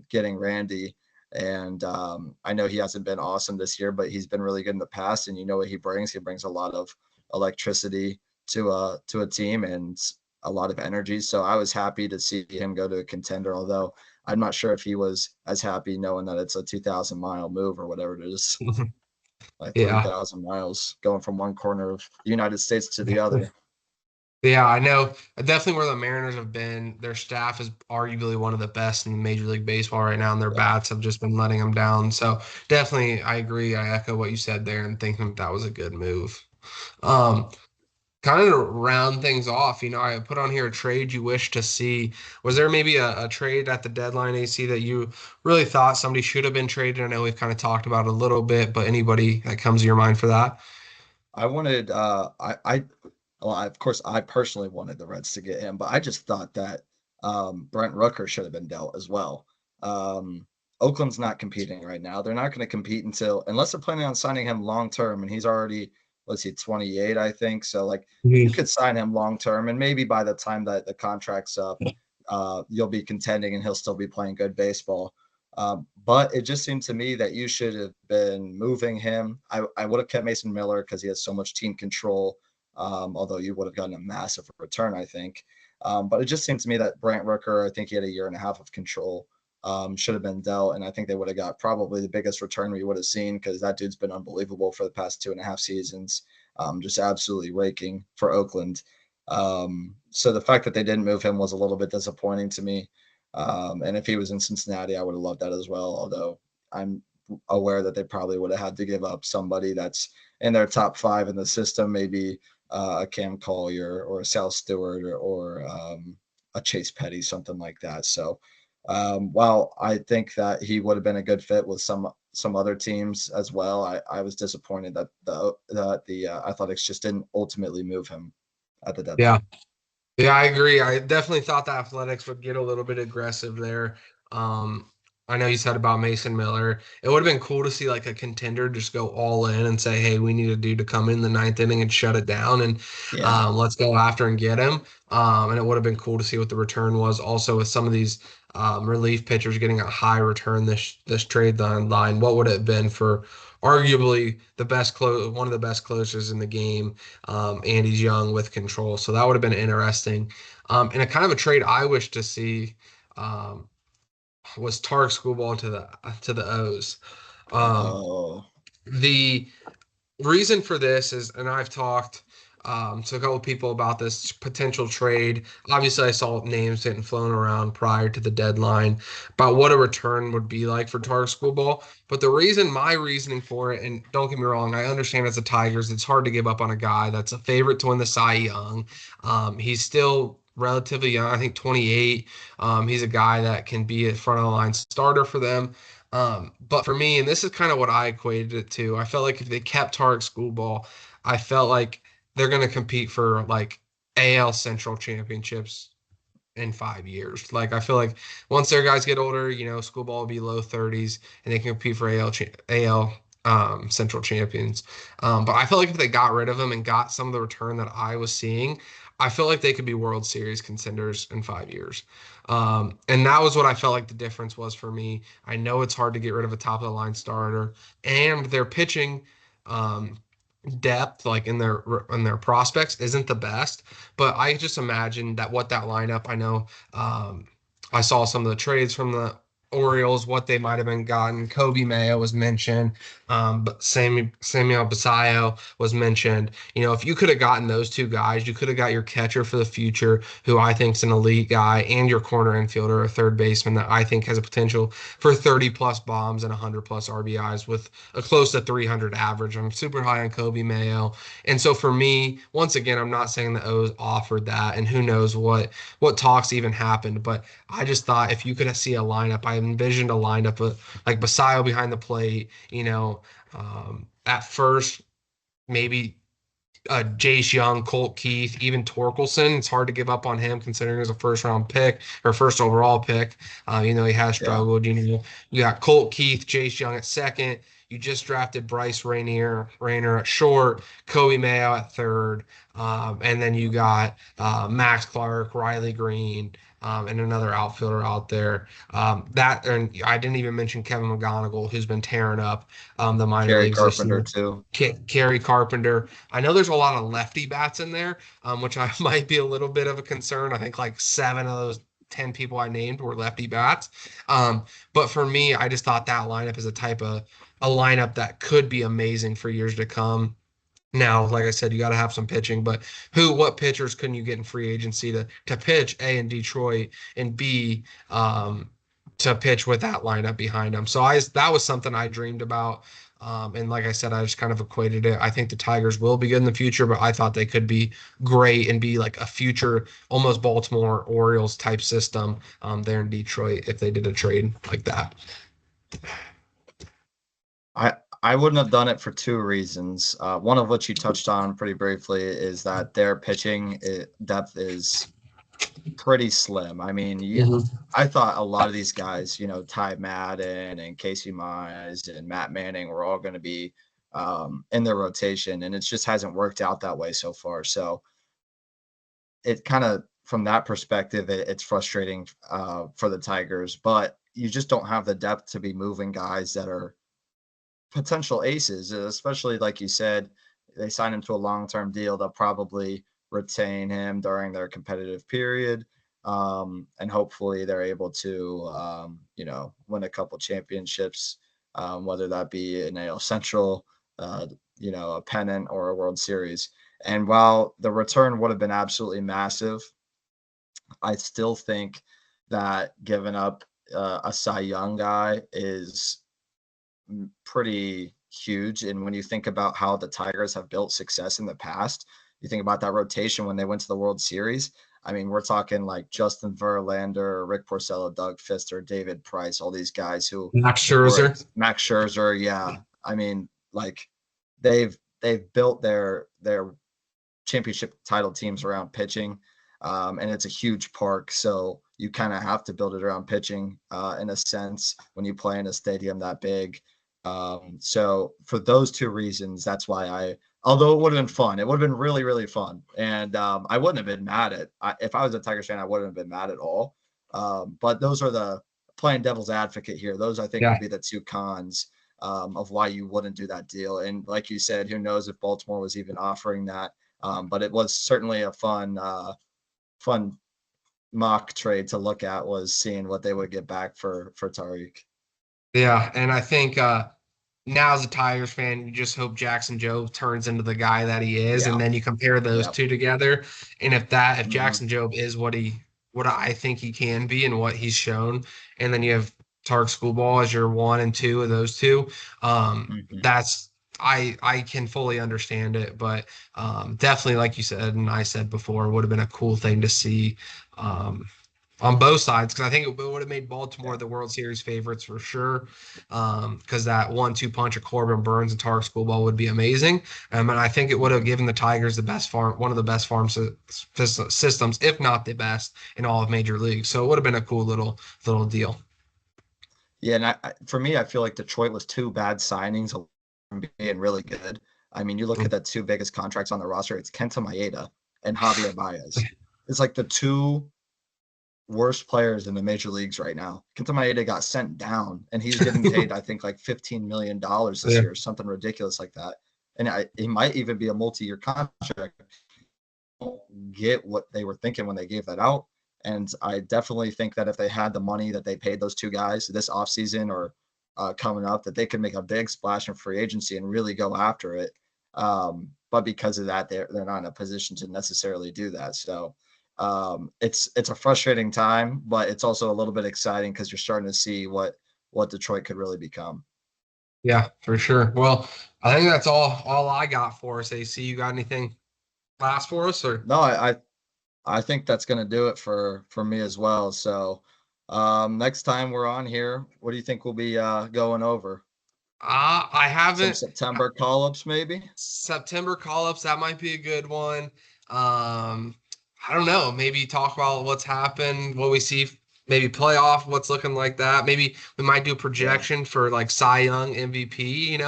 getting Randy. And I know he hasn't been awesome this year, but he's been really good in the past. And you know what he brings? He brings a lot of electricity to a team and a lot of energy. So I was happy to see him go to a contender, although I'm not sure if he was as happy knowing that it's a 2,000-mile move or whatever it is, like Yeah. 3,000 miles going from one corner of the United States to the other. Yeah, I know definitely where the Mariners have been. Their staff is arguably one of the best in Major League Baseball right now, and their Yeah. bats have just been letting them down. So definitely, I agree. I echo what you said there, and thinking that was a good move. Um, kind of round things off, I put on here a trade you wish to see. Was there maybe a trade at the deadline, AC, that you really thought somebody should have been traded? I know we've kind of talked about it a little bit, but anybody that comes to your mind for that? I wanted, well, of course, I personally wanted the Reds to get him, but I just thought that Brent Rooker should have been dealt as well. Oakland's not competing right now. They're not going to compete unless they're planning on signing him long term, and he's already, let's see, 28, I think. So like you Mhm. could sign him long term, and maybe by the time that the contract's up, you'll be contending, and he'll still be playing good baseball. But it just seemed to me that you should have been moving him. I would have kept Mason Miller because he has so much team control. Although you would have gotten a massive return, I think. But it just seemed to me that Brant Rooker, I think he had a year and a half of control, should have been dealt. And I think they would have got probably the biggest return we would have seen because that dude's been unbelievable for the past 2.5 seasons, just absolutely raking for Oakland. So the fact that they didn't move him was a little bit disappointing to me. And if he was in Cincinnati, I would have loved that as well. Although I'm aware that they probably would have had to give up somebody that's in their top 5 in the system, maybe a Cam Collier or a Sal Stewart or a Chase Petty, something like that. So while I think that he would have been a good fit with some other teams as well, I was disappointed that the Athletics just didn't ultimately move him at the Yeah. deadline. Yeah, I agree. I definitely thought the Athletics would get a little bit aggressive there. Um, I know you said about Mason Miller. It would have been cool to see like a contender just go all in and say, "Hey, we need a dude to come in the ninth inning and shut it down, and Yeah, let's go after and get him." And it would have been cool to see what the return was. Also, with some of these relief pitchers getting a high return this trade line, what would it have been for arguably one of the best closers in the game? And he's young with control. So that would have been interesting. And a kind of a trade I wish to see um, was Tarek Schoolball to the O's. Um, oh, the reason for this is, and I've talked to a couple of people about this potential trade. Obviously, I saw names getting flown around prior to the deadline about what a return would be like for Tar Schoolball. But my reasoning for it, and don't get me wrong, I understand as the Tigers, it's hard to give up on a guy that's a favorite to win the Cy Young. He's still relatively young, I think 28. He's a guy that can be a front of the line starter for them. But for me, and this is kind of what I equated it to, I felt like if they kept Tarek Schoolball, I felt like they're going to compete for like AL Central championships in 5 years. Like I feel like once their guys get older, Schoolball will be low 30s and they can compete for AL Central champions. But I felt like if they got rid of him and got some of the return that I was seeing, I felt like they could be World Series contenders in 5 years. And that was what I felt like the difference was for me. I know it's hard to get rid of a top of the line starter, and their pitching um, depth, like in their prospects, isn't the best. But I just imagine that what that lineup. I know I saw some of the trades from the Orioles, what they might have been gotten. Kobe Mayo was mentioned, but Samuel Basayo was mentioned. If you could have gotten those two guys, you could have got your catcher for the future, who I think is an elite guy, and your corner infielder, a third baseman that I think has a potential for 30 plus bombs and 100 plus RBIs with a close to 300 average. I'm super high on Kobe Mayo. And so for me, once again, I'm not saying the O's offered that, and who knows what talks even happened, but I just thought if you could see a lineup, I envisioned a lineup of like Basayo behind the plate, at first, maybe Jace Young, Colt Keith, even Torkelson. It's hard to give up on him considering he's a first round pick or first overall pick. He has yeah, struggled. You got Colt Keith, Jace Young at second. You just drafted Bryce Rayner at short, Kobe Mayo at third, and then you got Max Clark, Riley Green, and another outfielder out there. And I didn't even mention Kevin McGonigal, who's been tearing up the minor Gary leagues this Carpenter year. too. Kerry Carpenter. I know there's a lot of lefty bats in there, which I might be a little bit of a concern. I think like 7 of those 10 people I named were lefty bats. But for me, I just thought that lineup is a lineup that could be amazing for years to come. Now, like I said, you got to have some pitching, but what pitchers couldn't you get in free agency to pitch A in Detroit and B to pitch with that lineup behind them? So that was something I dreamed about. And like I said, I just kind of equated it. I think the Tigers will be good in the future, but I thought they could be great and be like a future almost Baltimore Orioles type system there in Detroit if they did a trade like that. I I wouldn't have done it for two reasons. One of which you touched on pretty briefly is that their pitching depth is pretty slim. I mean, Mhm. I thought a lot of these guys, Ty Madden and Casey Mize and Matt Manning were all going to be in their rotation, and it just hasn't worked out that way so far. So it kind of, from that perspective, it's frustrating for the Tigers, but you just don't have the depth to be moving guys that are potential aces, especially like you said, they signed him to a long-term deal. They'll probably retain him during their competitive period. And hopefully they're able to, win a couple championships, whether that be an AL Central, a pennant or a World Series. And while the return would have been absolutely massive, I still think that giving up a Cy Young guy is pretty huge. And when you think about how the Tigers have built success in the past, you think about that rotation when they went to the World Series. I mean, we're talking like Justin Verlander, Rick Porcello, Doug Fister, David Price, all these guys who Max were Scherzer. Max Scherzer. Yeah. I mean, like they've built their championship title teams around pitching. And it's a huge park. So you kind of have to build it around pitching in a sense when you play in a stadium that big. So for those two reasons, that's why although it would have been fun, it would have been really, really fun. And I wouldn't have been mad if I was a Tigers fan, I wouldn't have been mad at all. But those are the playing devil's advocate here. Those I think Yeah. would be the two cons of why you wouldn't do that deal. And like you said, who knows if Baltimore was even offering that. But it was certainly a fun mock trade to look at, was seeing what they would get back for Tariq. Yeah. And I think now as a Tigers fan, you just hope Jackson Jobe turns into the guy that he is, and Yeah. then you compare those Yep. two together. And if Hmm. Jackson Jobe is what I think he can be and what he's shown, and then you have Tark Schoolball as your one and two of those two, Hmm. that's I can fully understand it, but definitely like you said and I said before, would have been a cool thing to see. Um, on both sides because I think it would have made Baltimore Yeah. the World Series favorites for sure. Because that 1-2 punch of Corbin Burns and Tarek Schoolball would be amazing. And I think it would have Hmm. given the Tigers the best farm, one of the best systems, if not the best in all of Major League. So it would have been a cool little deal. Yeah, and for me, I feel like Detroit was two bad signings from being really good. I mean, you look at the two biggest contracts on the roster, it's Kenta Maeda and Javier Baez. It's like the two worst players in the major leagues right now. Kenta Maeda got sent down, and he's getting paid, I think, like $15 million this Yeah. year, something ridiculous like that. And he might even be a multi-year contract. Get what they were thinking when they gave that out. And I definitely think that if they had the money that they paid those two guys this offseason or coming up, that they could make a big splash in free agency and really go after it. But because of that, they're not in a position to necessarily do that. So it's a frustrating time, but it's also a little bit exciting because you're starting to see what Detroit could really become. Yeah, for sure. Well, I think that's all I got for us. AC, you got anything last for us or? No, I think that's going to do it for me as well. So next time we're on here, what do you think we'll be going over? I Some haven't. September call-ups, maybe? September call-ups, that might be a good one. Um, I don't know. Maybe talk about what's happened, what we see, maybe playoff, what's looking like that. Maybe we might do a Yeah, projection for like Cy Young MVP,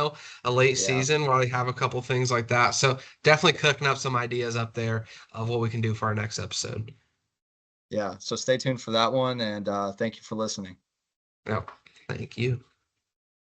a late yeah, season while we have a couple things like that. So definitely cooking up some ideas up there of what we can do for our next episode. yeah. So stay tuned for that one, and thank you for listening. Yep. Thank you.